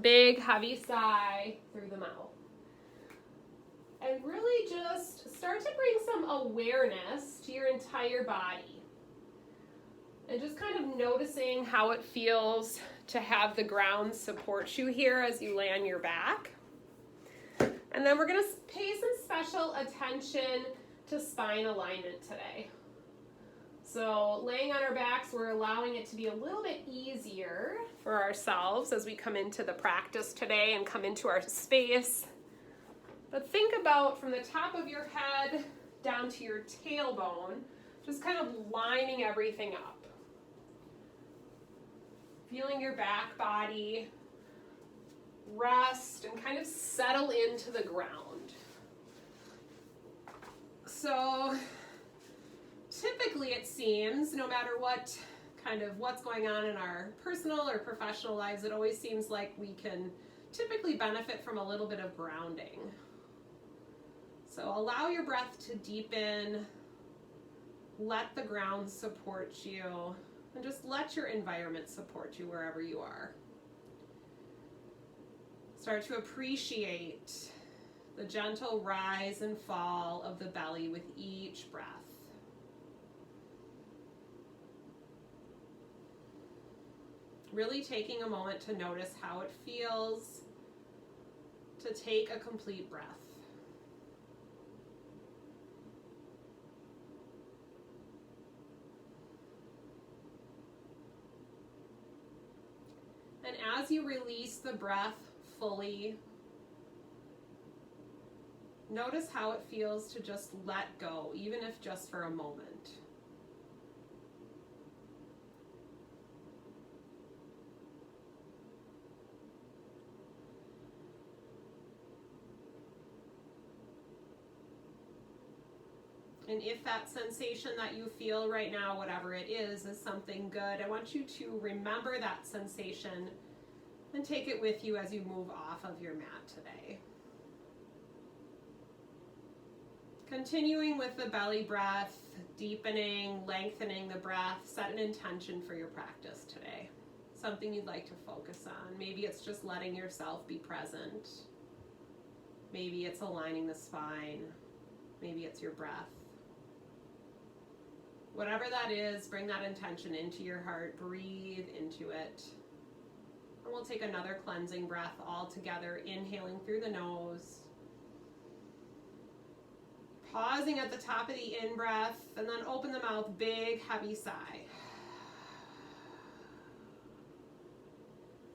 Big, heavy sigh through the mouth. And really just start to bring some awareness to your entire body. And just kind of noticing how it feels to have the ground support you here as you lay on your back. And then we're going to pay some special attention to spine alignment today. So laying on our backs, we're allowing it to be a little bit easier for ourselves as we come into the practice today and come into our space. But think about from the top of your head down to your tailbone, just kind of lining everything up. Feeling your back body rest and kind of settle into the ground. So typically it seems, no matter what's going on in our personal or professional lives, it always seems like we can typically benefit from a little bit of grounding. So allow your breath to deepen, let the ground support you, and just let your environment support you wherever you are. Start to appreciate the gentle rise and fall of the belly with each breath. Really taking a moment to notice how it feels to take a complete breath. And as you release the breath fully, notice how it feels to just let go, even if just for a moment. And if that sensation that you feel right now, whatever it is something good, I want you to remember that sensation and take it with you as you move off of your mat today. Continuing with the belly breath, deepening, lengthening the breath, set an intention for your practice today. Something you'd like to focus on. Maybe it's just letting yourself be present. Maybe it's aligning the spine. Maybe it's your breath. Whatever that is, bring that intention into your heart, breathe into it. And we'll take another cleansing breath all together, inhaling through the nose. Pausing at the top of the in-breath, and then open the mouth, big, heavy sigh.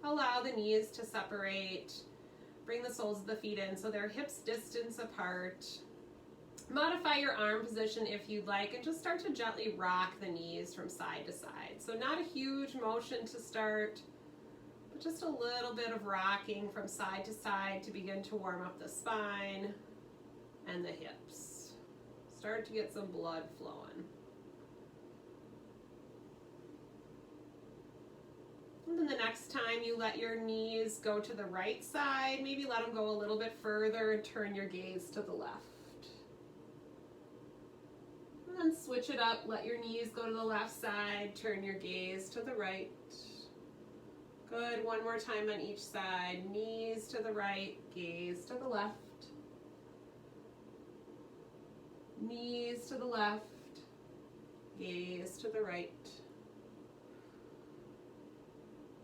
Allow the knees to separate. Bring the soles of the feet in so they're hips distance apart. Modify your arm position if you'd like, and just start to gently rock the knees from side to side. So not a huge motion to start, but just a little bit of rocking from side to side to begin to warm up the spine and the hips. Start to get some blood flowing. And then the next time you let your knees go to the right side, maybe let them go a little bit further and turn your gaze to the left. And then switch it up, let your knees go to the left side, turn your gaze to the right. Good, one more time on each side, knees to the right, gaze to the left. Knees to the left, gaze to the right.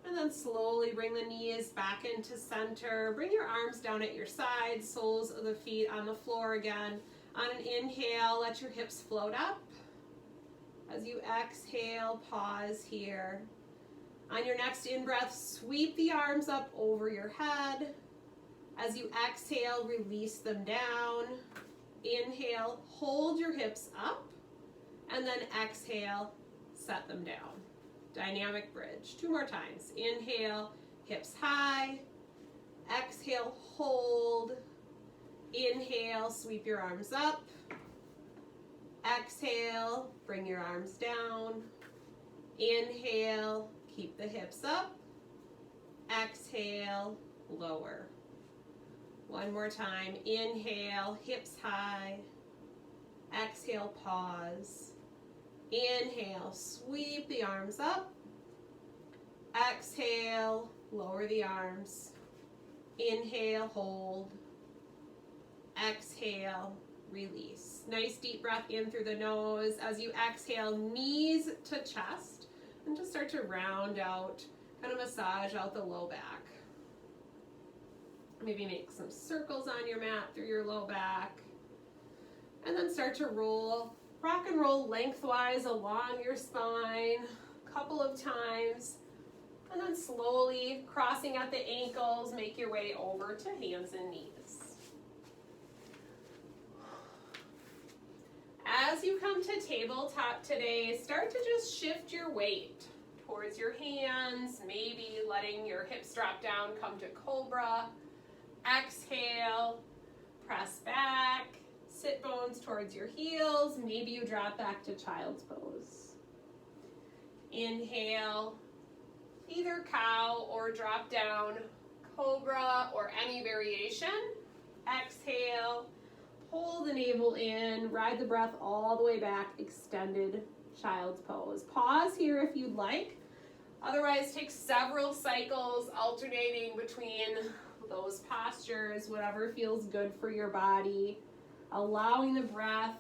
And then slowly bring the knees back into center. Bring your arms down at your sides, soles of the feet on the floor again. On an inhale, let your hips float up. As you exhale, pause here. On your next in-breath, sweep the arms up over your head. As you exhale, release them down. Inhale, hold your hips up. And then exhale, set them down. Dynamic bridge. 2 more times. Inhale, hips high. Exhale, hold. Inhale, sweep your arms up. Exhale, bring your arms down. Inhale, keep the hips up. Exhale, lower. One more time. Inhale, hips high. Exhale, pause. Inhale, sweep the arms up. Exhale, lower the arms. Inhale, hold. Exhale, release. Nice deep breath in through the nose. As you exhale, knees to chest, and just start to round out, kind of massage out the low back. Maybe make some circles on your mat through your low back. And then start to roll, rock and roll lengthwise along your spine a couple of times. And then slowly crossing at the ankles, make your way over to hands and knees. As you come to tabletop today, start to just shift your weight towards your hands, maybe letting your hips drop down, come to cobra. Exhale, press back, sit bones towards your heels, maybe you drop back to child's pose. Inhale, either cow or drop down, cobra or any variation. Exhale, pull the navel in, ride the breath all the way back, extended child's pose. Pause here if you'd like. Otherwise, take several cycles alternating between those postures, whatever feels good for your body, allowing the breath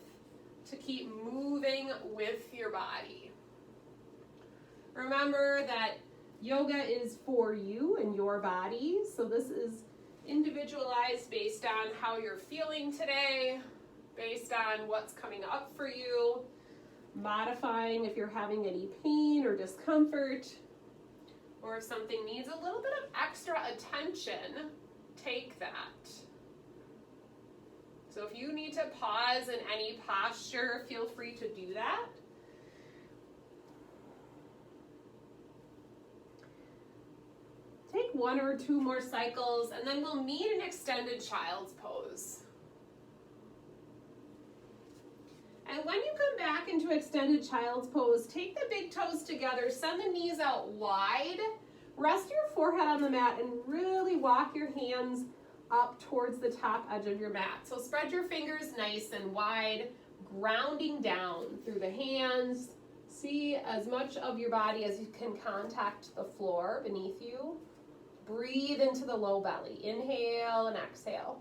to keep moving with your body. Remember that yoga is for you and your body, so this is individualized based on how you're feeling today, based on what's coming up for you, modifying if you're having any pain or discomfort, or if something needs a little bit of extra attention, take that. So if you need to pause in any posture, feel free to do that. Take one or two more cycles, and then we'll meet an extended child's pose. And when you come back into extended child's pose, take the big toes together, send the knees out wide, rest your forehead on the mat, and really walk your hands up towards the top edge of your mat. So spread your fingers nice and wide, grounding down through the hands. See as much of your body as you can contact the floor beneath you. Breathe into the low belly. Inhale and exhale.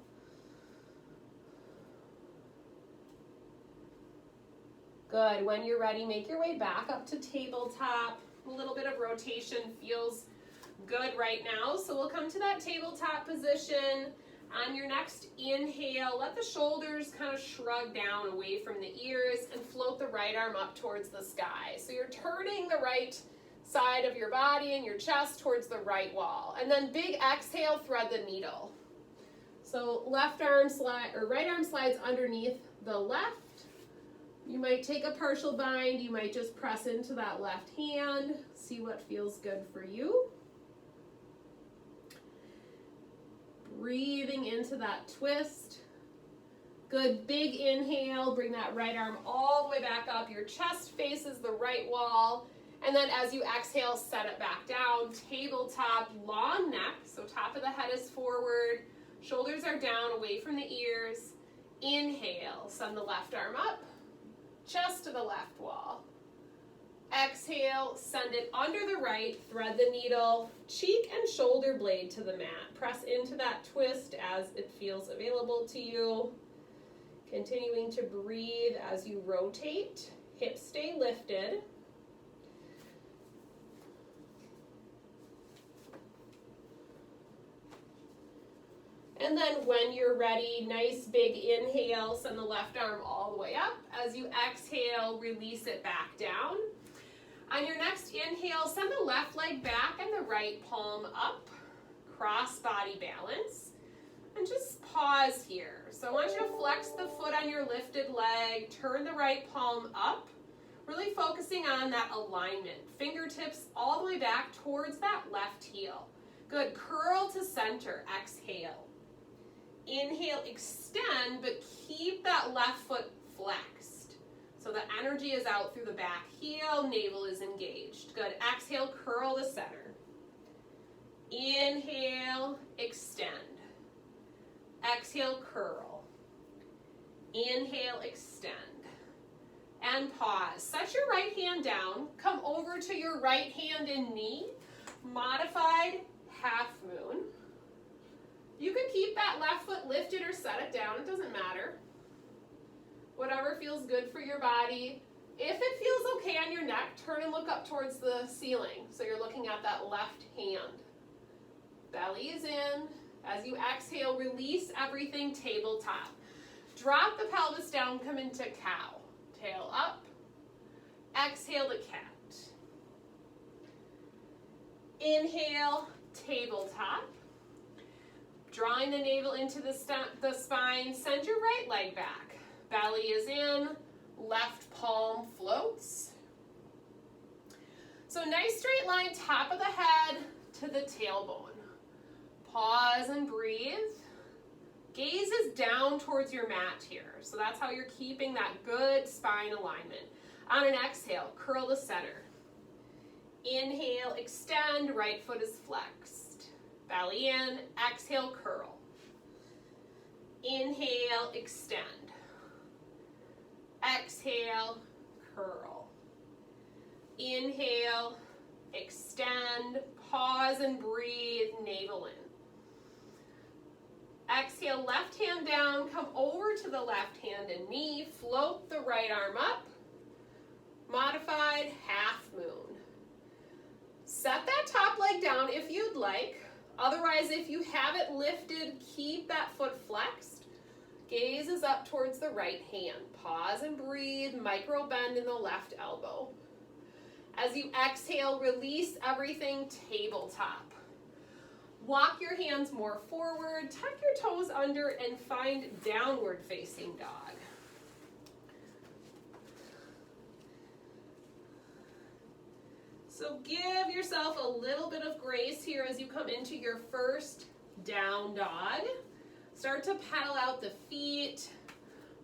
Good. When you're ready, make your way back up to tabletop. A little bit of rotation feels good right now. So we'll come to that tabletop position. On your next inhale, let the shoulders kind of shrug down away from the ears and float the right arm up towards the sky. So you're turning the right side of your body and your chest towards the right wall. And then big exhale, thread the needle. So left arm slide or right arm slides underneath the left. You might take a partial bind, you might just press into that left hand, see what feels good for you. Breathing into that twist. Good, big inhale, bring that right arm all the way back up, your chest faces the right wall, and then as you exhale, set it back down, tabletop, long neck, so top of the head is forward, shoulders are down away from the ears. Inhale, send the left arm up, chest to the left wall. Exhale, send it under the right, thread the needle, cheek and shoulder blade to the mat. Press into that twist as it feels available to you. Continuing to breathe as you rotate, hips stay lifted. And then when you're ready, nice big inhale, send the left arm all the way up. As you exhale, release it back down. On your next inhale, send the left leg back and the right palm up, cross body balance. And just pause here. So I want you to flex the foot on your lifted leg, turn the right palm up, really focusing on that alignment. Fingertips all the way back towards that left heel. Good, curl to center, exhale. Inhale, extend, but keep that left foot flexed. So the energy is out through the back heel, navel is engaged. Good, exhale, curl to center. Inhale, extend. Exhale, curl. Inhale, extend. And pause. Set your right hand down. Come over to your right hand and knee. Modified half moon. lift it or set it down, it doesn't matter. Whatever feels good for your body. If it feels okay on your neck, turn and look up towards the ceiling. So you're looking at that left hand. Belly is in. As you exhale, release everything, tabletop. Drop the pelvis down, come into cow. Tail up. Exhale to cat. Inhale, tabletop. Drawing the navel into the spine, send your right leg back. Belly is in, left palm floats. So nice straight line, top of the head to the tailbone. Pause and breathe. Gaze is down towards your mat here. So that's how you're keeping that good spine alignment. On an exhale, curl to center. Inhale, extend, right foot is flexed. Belly in, exhale, curl. Inhale, extend. Exhale, curl. Inhale, extend, pause and breathe, navel in. Exhale, left hand down, come over to the left hand and knee, float the right arm up. Modified half moon. Set that top leg down if you'd like. Otherwise, if you have it lifted, keep that foot flexed. Gaze is up towards the right hand. Pause and breathe, micro bend in the left elbow. As you exhale, release everything, tabletop. Walk your hands more forward, tuck your toes under, and find downward facing dog. So give yourself a little bit of grace here as you come into your first down dog. Start to pedal out the feet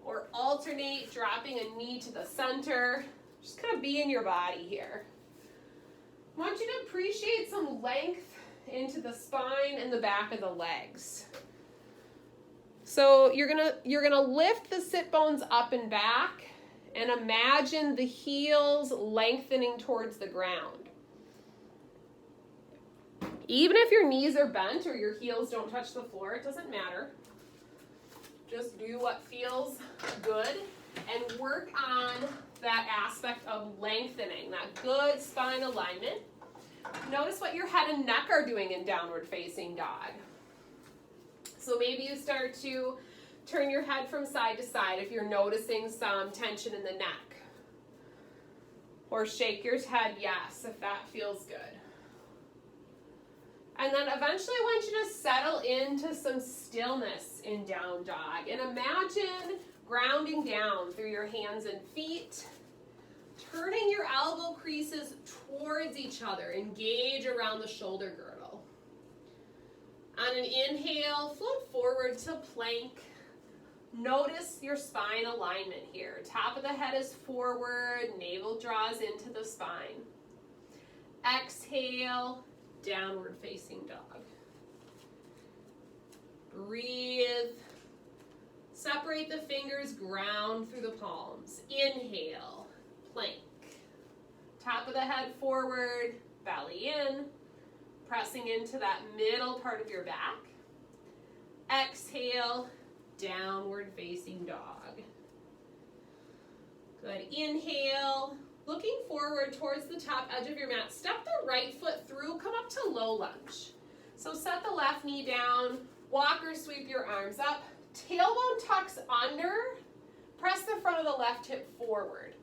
or alternate, dropping a knee to the center. Just kind of be in your body here. I want you to appreciate some length into the spine and the back of the legs. So you're gonna lift the sit bones up and back and imagine the heels lengthening towards the ground. Even if your knees are bent or your heels don't touch the floor, it doesn't matter. Just do what feels good and work on that aspect of lengthening, that good spine alignment. Notice what your head and neck are doing in downward facing dog. So maybe you start to turn your head from side to side if you're noticing some tension in the neck. Or shake your head yes if that feels good. And then eventually I want you to settle into some stillness in down dog. And imagine grounding down through your hands and feet. Turning your elbow creases towards each other. Engage around the shoulder girdle. On an inhale, float forward to plank. Notice your spine alignment here. Top of the head is forward, navel draws into the spine. Exhale, downward facing dog. Breathe. Separate the fingers, ground through the palms. Inhale, plank. Top of the head forward, belly in. Pressing into that middle part of your back. Exhale, downward facing dog. Good. Inhale. Looking forward towards the top edge of your mat, step the right foot through, come up to low lunge. So set the left knee down, walk or sweep your arms up, tailbone tucks under, press the front of the left hip forward.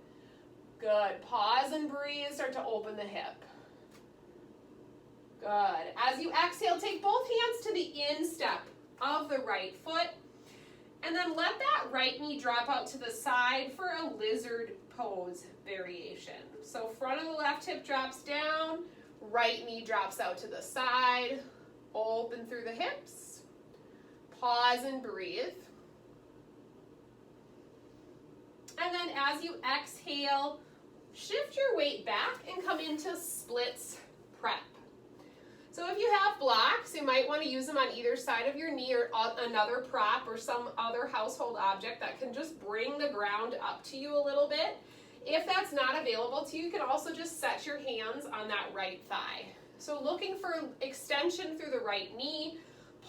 Good, pause and breathe, start to open the hip. Good, as you exhale, take both hands to the instep of the right foot, and then let that right knee drop out to the side for a lizard pose variation. So front of the left hip drops down, right knee drops out to the side, open through the hips, pause and breathe. And then as you exhale, shift your weight back and come into splits prep. So if you have blocks, you might want to use them on either side of your knee or another prop or some other household object that can just bring the ground up to you a little bit. If that's not available to you, you can also just set your hands on that right thigh. So looking for extension through the right knee,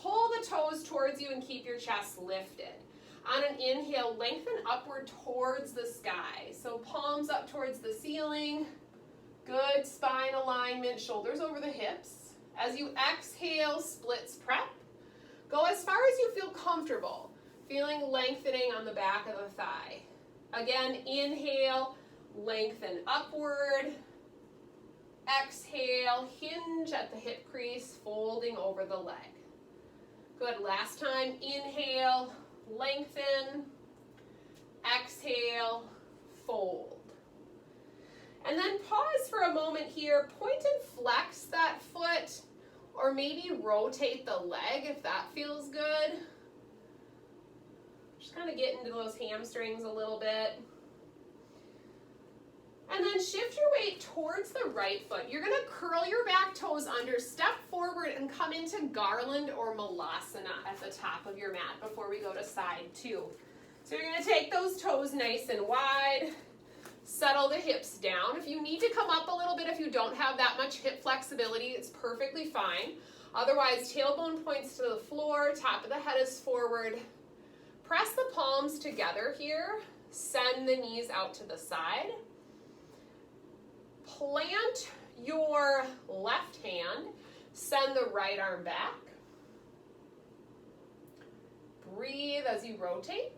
pull the toes towards you and keep your chest lifted. On an inhale, lengthen upward towards the sky. So palms up towards the ceiling. Good spine alignment, shoulders over the hips. As you exhale, splits prep. Go as far as you feel comfortable, feeling lengthening on the back of the thigh. Again, inhale, lengthen upward. Exhale, hinge at the hip crease, folding over the leg. Good, last time, inhale, lengthen, exhale, fold. And then pause for a moment here, point and flex that foot, or maybe rotate the leg if that feels good. Just kind of get into those hamstrings a little bit. And then shift your weight towards the right foot. You're gonna curl your back toes under, step forward and come into Garland or Malasana at the top of your mat before we go to side two. So you're gonna take those toes nice and wide, settle the hips down. If you need to come up a little bit, if you don't have that much hip flexibility, it's perfectly fine. Otherwise, tailbone points to the floor, top of the head is forward. Press the palms together here, send the knees out to the side. Plant your left hand, send the right arm back. Breathe as you rotate.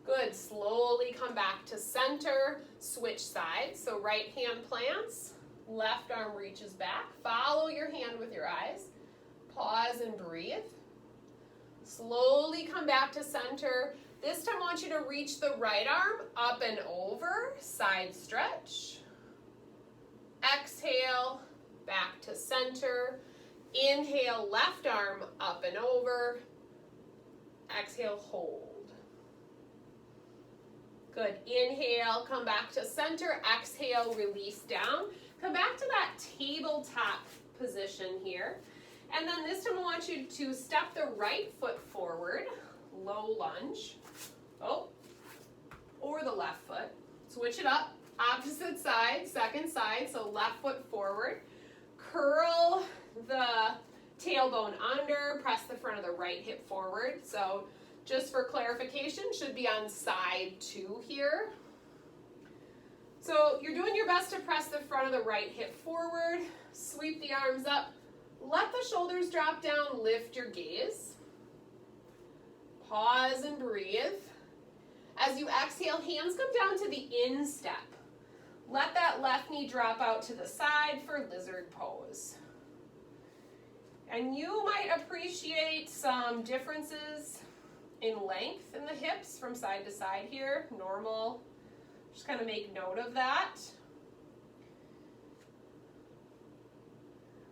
Good, slowly come back to center, switch sides. So right hand plants, left arm reaches back. Follow your hand with your eyes. Pause and breathe. Slowly come back to center. This time I want you to reach the right arm up and over, side stretch. Exhale, back to center. Inhale, left arm up and over. Exhale, hold. Good. Inhale, come back to center. Exhale, release down. Come back to that tabletop position here. And then this time I want you to step the right foot forward, low lunge. Oh, or the left foot. Switch it up. Opposite side, second side, so left foot forward. Curl the tailbone under, press the front of the right hip forward. So just for clarification, should be on side two here. So you're doing your best to press the front of the right hip forward, sweep the arms up, let the shoulders drop down, lift your gaze. Pause and breathe. As you exhale, hands come down to the instep. Let that left knee drop out to the side for lizard pose. And you might appreciate some differences in length in the hips from side to side here. Normal. Just kind of make note of that.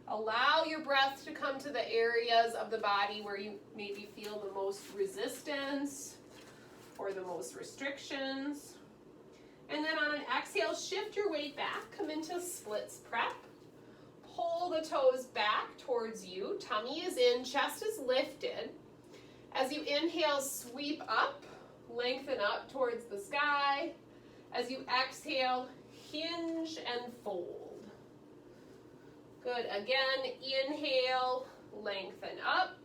Allow your breath to come to the areas of the body where you maybe feel the most resistance or the most restrictions. And then on an exhale, shift your weight back, come into splits prep. Pull the toes back towards you, tummy is in, chest is lifted. As you inhale, sweep up, lengthen up towards the sky. As you exhale, hinge and fold. Good, again, inhale, lengthen up.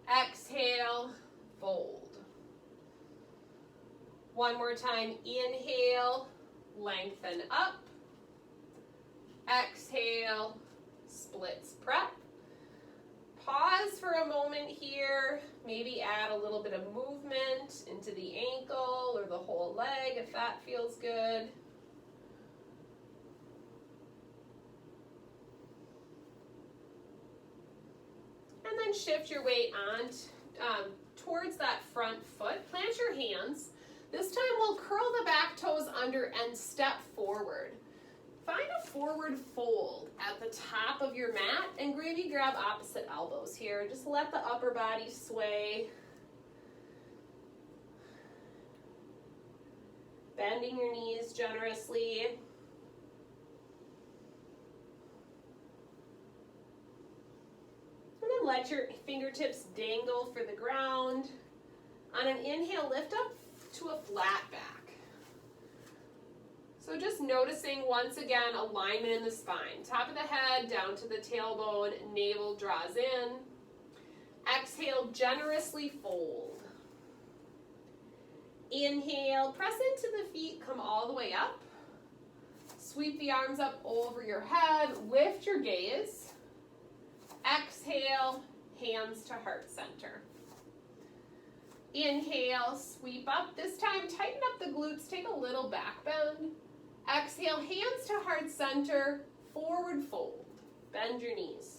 Exhale, fold. One more time, inhale, lengthen up. Exhale, splits prep. Pause for a moment here. Maybe add a little bit of movement into the ankle or the whole leg if that feels good. And then shift your weight on towards that front foot. Plant your hands. This time we'll curl the back toes under and step forward. Find a forward fold at the top of your mat and maybe grab opposite elbows here. Just let the upper body sway. Bending your knees generously. And then let your fingertips dangle for the ground. On an inhale, lift up to a flat back. So just noticing, once again, alignment in the spine. Top of the head, down to the tailbone, navel draws in. Exhale, generously fold. Inhale, press into the feet, come all the way up. Sweep the arms up over your head, lift your gaze. Exhale, hands to heart center. Inhale, sweep up. This time, tighten up the glutes, take a little back bend. Exhale, hands to heart center, forward fold. Bend your knees.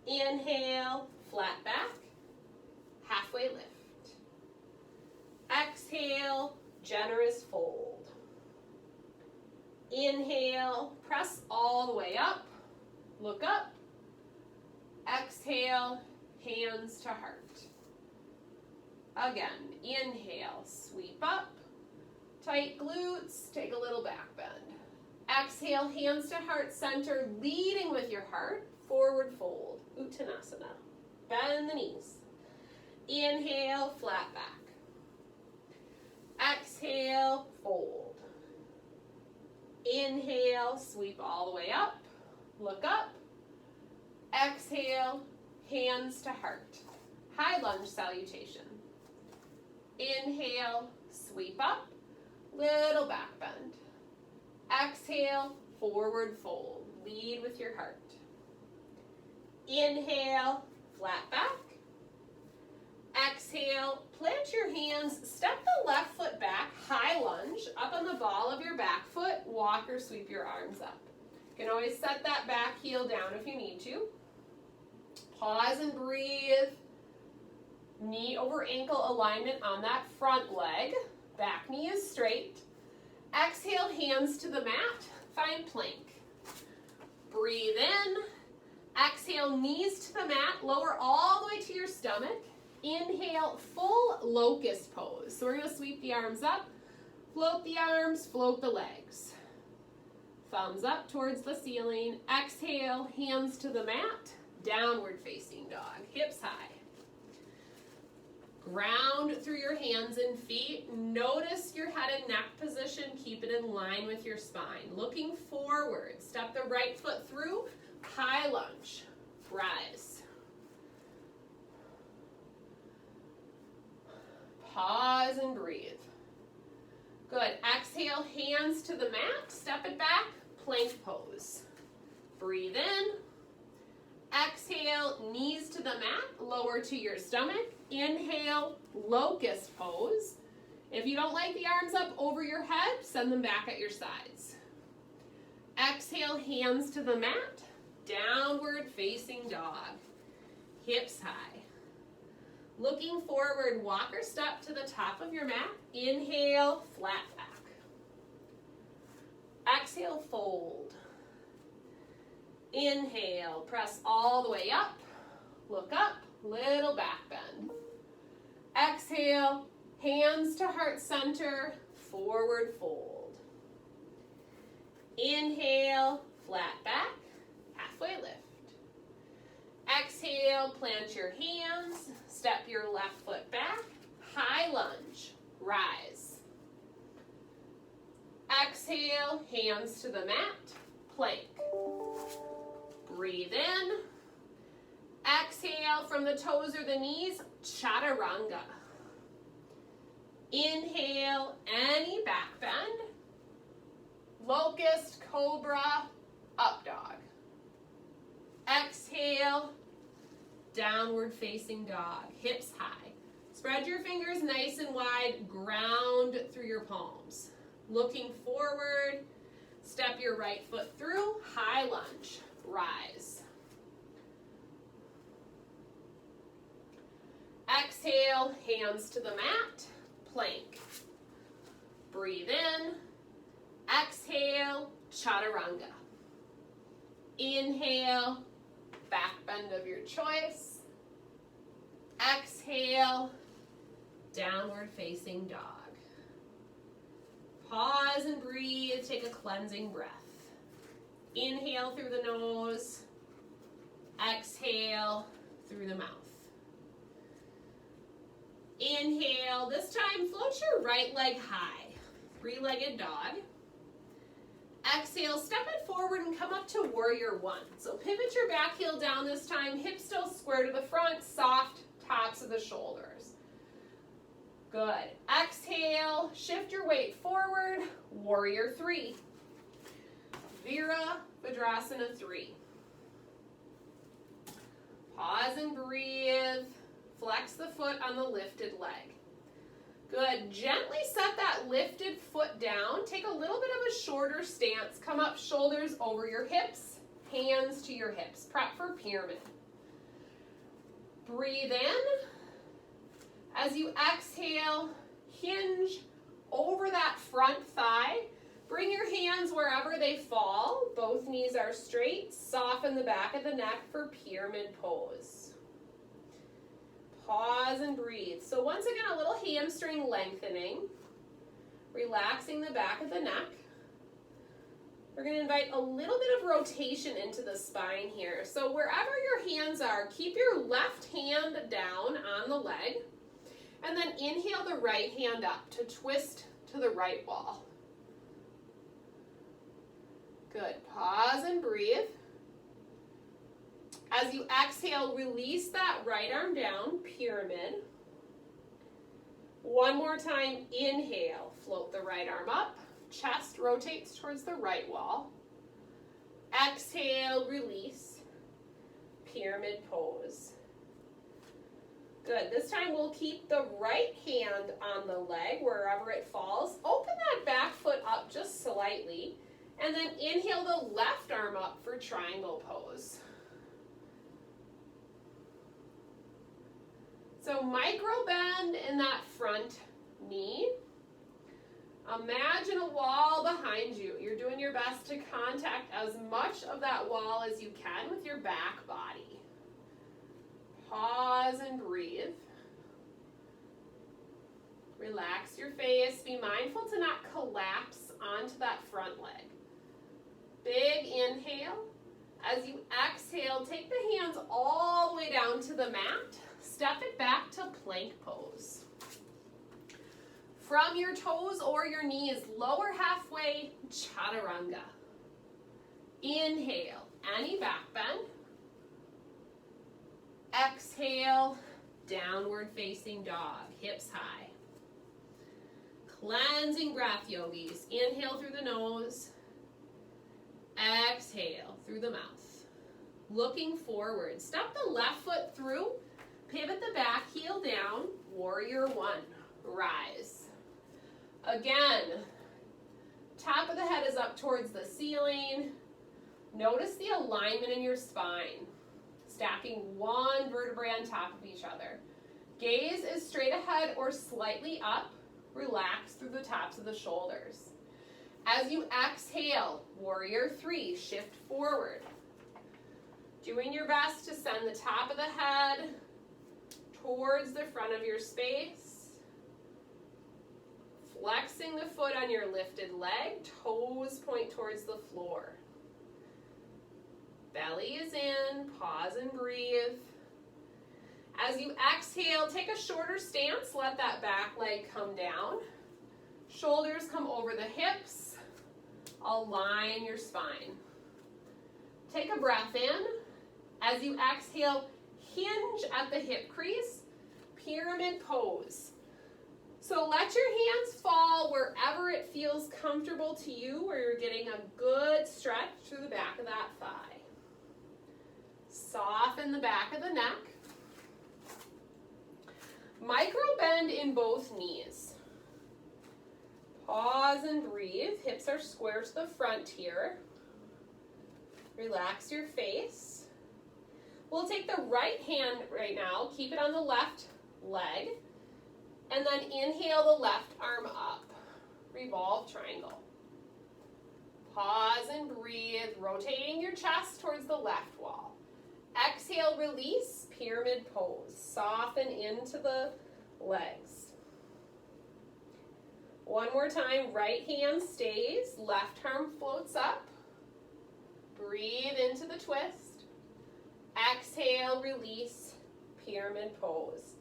Inhale, flat back, halfway lift. Exhale, generous fold. Inhale, press all the way up, look up. Exhale, hands to heart. Again, inhale, sweep up, tight glutes, take a little back bend. Exhale, hands to heart center, leading with your heart, forward fold, Uttanasana. Bend the knees. Inhale, flat back. Exhale, fold. Inhale, sweep all the way up, look up. Exhale, hands to heart. High lunge salutation. Inhale, sweep up, little back bend. Exhale, forward fold. Lead with your heart. Inhale, flat back. Exhale, plant your hands, step the left foot back, high lunge, up on the ball of your back foot, walk or sweep your arms up. You can always set that back heel down if you need to. Pause and breathe. Knee over ankle alignment on that front leg. Back knee is straight. Exhale, hands to the mat. Find plank. Breathe in. Exhale, knees to the mat. Lower all the way to your stomach. Inhale, full locust pose. So we're going to sweep the arms up. Float the arms, float the legs. Thumbs up towards the ceiling. Exhale, hands to the mat. Downward facing dog. Hips high. Ground through your hands and feet. Notice your head and neck position. Keep it in line with your spine. Looking forward. Step the right foot through. High lunge. Rise. Pause and breathe. Good. Exhale, hands to the mat. Step it back. Plank pose. Breathe in. Exhale, knees to the mat, lower to your stomach. Inhale, locust pose. If you don't like the arms up over your head, send them back at your sides. Exhale, hands to the mat, downward facing dog. Hips high. Looking forward, walk or step to the top of your mat. Inhale, flat back. Exhale, fold. Inhale, press all the way up, look up, little back bend. Exhale, hands to heart center, forward fold. Inhale, flat back, halfway lift. Exhale, plant your hands, step your left foot back, high lunge, rise. Exhale, hands to the mat, plank. Breathe in. Exhale from the toes or the knees, chaturanga. Inhale, any back bend. Locust, cobra, up dog. Exhale, downward facing dog, hips high. Spread your fingers nice and wide, ground through your palms. Looking forward, step your right foot through, high lunge. Rise. Exhale, hands to the mat, plank. Breathe in. Exhale, chaturanga. Inhale, back bend of your choice. Exhale, downward facing dog. Pause and breathe, take a cleansing breath. Inhale through the nose, exhale through the mouth. Inhale, this time float your right leg high, three-legged dog. exhale, step it forward and come up to warrior one. So pivot your back heel down this time, hips still square to the front, soft tops of the shoulders. Good. Exhale, shift your weight forward, warrior three. Virabhadrasana 3. Pause and breathe. Flex the foot on the lifted leg. Good. Gently set that lifted foot down. Take a little bit of a shorter stance. Come up, shoulders over your hips, hands to your hips. Prep for pyramid. Breathe in. As you exhale, hinge over that front thigh. Bring your hands wherever they fall. Both knees are straight. Soften the back of the neck for pyramid pose. Pause and breathe. So once again, a little hamstring lengthening. Relaxing the back of the neck. We're going to invite a little bit of rotation into the spine here. So wherever your hands are, keep your left hand down on the leg. And then inhale the right hand up to twist to the right wall. Good. Pause and breathe. As you exhale, release that right arm down, pyramid. One more time, inhale, float the right arm up, chest rotates towards the right wall. Exhale, release, pyramid pose. Good. This time we'll keep the right hand on the leg wherever it falls. Open that back foot up just slightly. And then inhale the left arm up for triangle pose. So micro bend in that front knee. Imagine a wall behind you. You're doing your best to contact as much of that wall as you can with your back body. Pause and breathe. Relax your face. Be mindful to not collapse onto that front leg. Big inhale. As you exhale, take the hands all the way down to the mat. Step it back to plank pose. From your toes or your knees, lower halfway, chaturanga. Inhale, any back bend. Exhale, downward facing dog, hips high. Cleansing breath, yogis. Inhale through the nose. Exhale through the mouth. Looking forward. Step the left foot through. Pivot the back heel down. Warrior one. Rise. Again, top of the head is up towards the ceiling. Notice the alignment in your spine. Stacking one vertebrae on top of each other. Gaze is straight ahead or slightly up. Relax through the tops of the shoulders. As you exhale, warrior three, shift forward. Doing your best to send the top of the head towards the front of your space. Flexing the foot on your lifted leg, toes point towards the floor. Belly is in, pause and breathe. As you exhale, take a shorter stance, let that back leg come down. Shoulders come over the hips, align your spine. Take a breath in. As you exhale, hinge at the hip crease, pyramid pose. So let your hands fall wherever it feels comfortable to you, where you're getting a good stretch through the back of that thigh. Soften the back of the neck. Micro bend in both knees. Pause and breathe. Hips are square to the front here. Relax your face. We'll take the right hand right now, keep it on the left leg, and then inhale the left arm up. Revolve triangle. Pause and breathe, rotating your chest towards the left wall. Exhale, release, pyramid pose. Soften into the legs. One more time, right hand stays, left arm floats up. Breathe into the twist. Exhale, release, pyramid pose.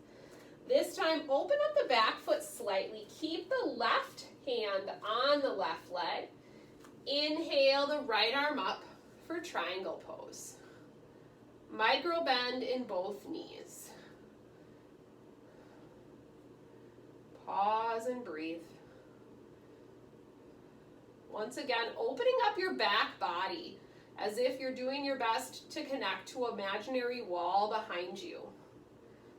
This time, open up the back foot slightly. Keep the left hand on the left leg. Inhale the right arm up for triangle pose. Micro bend in both knees. Pause and breathe. Once again, opening up your back body as if you're doing your best to connect to an imaginary wall behind you.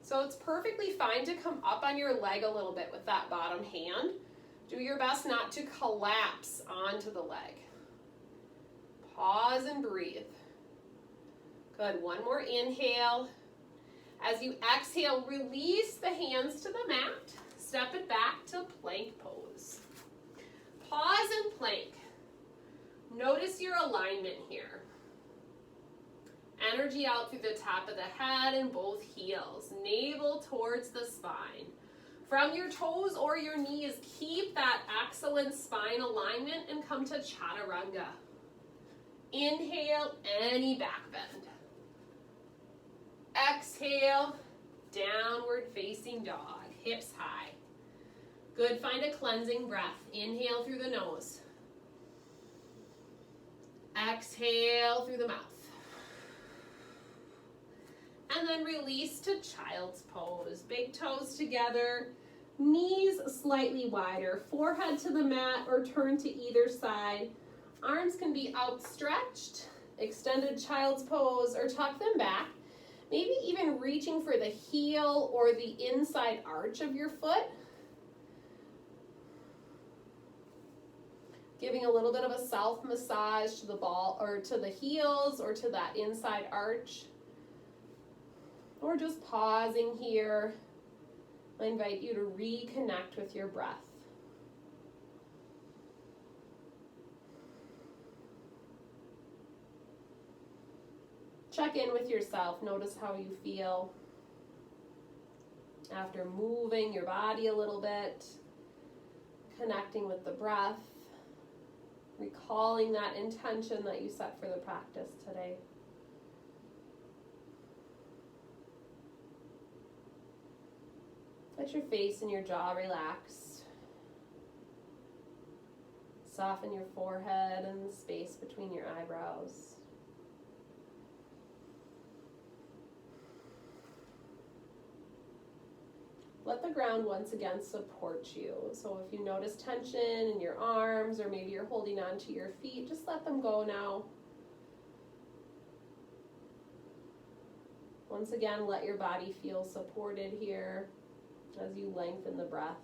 So it's perfectly fine to come up on your leg a little bit with that bottom hand. Do your best not to collapse onto the leg. Pause and breathe. Good, one more inhale. As you exhale, release the hands to the mat. Step it back to plank pose. Pause and plank. Notice your alignment here. Energy out through the top of the head and both heels. Navel towards the spine. From your toes or your knees, keep that excellent spine alignment and come to Chaturanga. Inhale, any back bend. Exhale, downward facing dog, hips high. Good, find a cleansing breath. Inhale through the nose. Exhale through the mouth. And then release to child's pose. Big toes together, knees slightly wider, forehead to the mat or turn to either side. Arms can be outstretched, extended child's pose, or tuck them back. Maybe even reaching for the heel or the inside arch of your foot. Giving a little bit of a self massage to the ball or to the heels or to that inside arch. Or just pausing here. I invite you to reconnect with your breath. Check in with yourself. Notice how you feel after moving your body a little bit, connecting with the breath, recalling that intention that you set for the practice today. Let your face and your jaw relax. Soften your forehead and the space between your eyebrows. Let the ground once again support you. So if you notice tension in your arms or maybe you're holding on to your feet, just let them go now. Once again, let your body feel supported here as you lengthen the breath.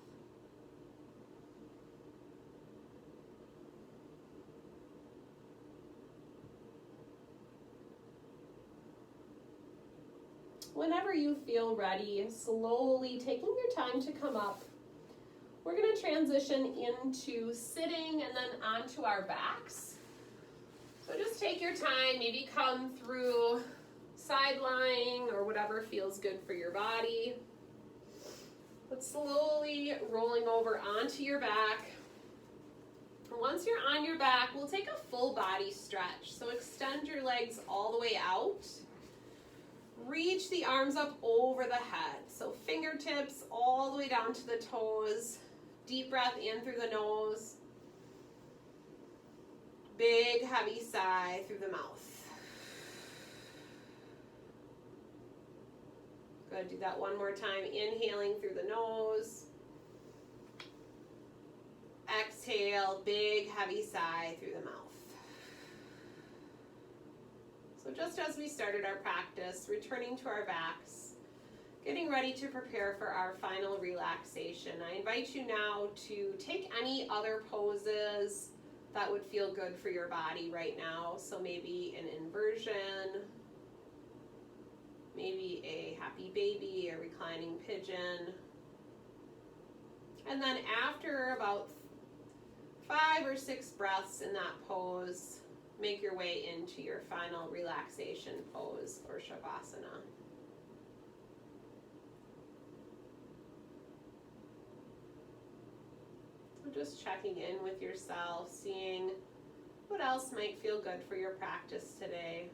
Whenever you feel ready, slowly taking your time to come up, we're going to transition into sitting and then onto our backs. So just take your time, maybe come through side lying or whatever feels good for your body. But slowly rolling over onto your back. Once you're on your back, we'll take a full body stretch. So extend your legs all the way out. Reach the arms up over the head. So fingertips all the way down to the toes. Deep breath in through the nose. Big, heavy sigh through the mouth. Good, do that one more time. Inhaling through the nose. Exhale, big, heavy sigh through the mouth. So just as we started our practice, returning to our backs, getting ready to prepare for our final relaxation. I invite you now to take any other poses that would feel good for your body right now. So maybe an inversion, maybe a happy baby, a reclining pigeon. And then after about 5 or 6 breaths in that pose, make your way into your final relaxation pose or Shavasana. So just checking in with yourself, seeing what else might feel good for your practice today.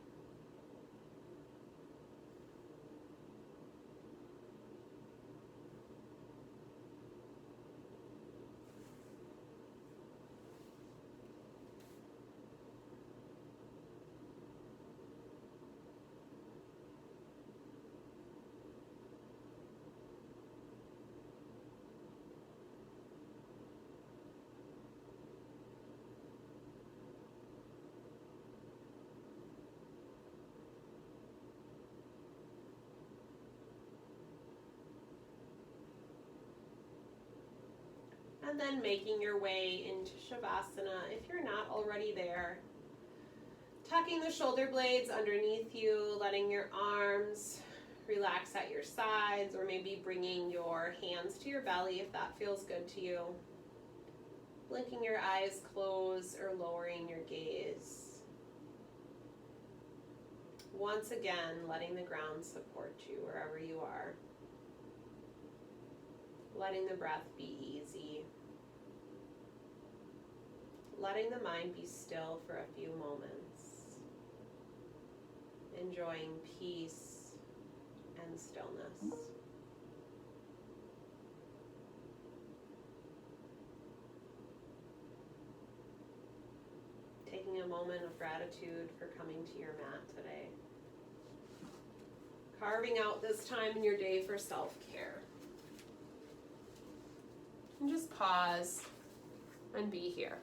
And then making your way into Shavasana if you're not already there. Tucking the shoulder blades underneath you, letting your arms relax at your sides, or maybe bringing your hands to your belly if that feels good to you. Blinking your eyes closed or lowering your gaze. Once again, letting the ground support you wherever you are. Letting the breath be easy. Letting the mind be still for a few moments. Enjoying peace and stillness. Taking a moment of gratitude for coming to your mat today. Carving out this time in your day for self-care. And just pause and be here.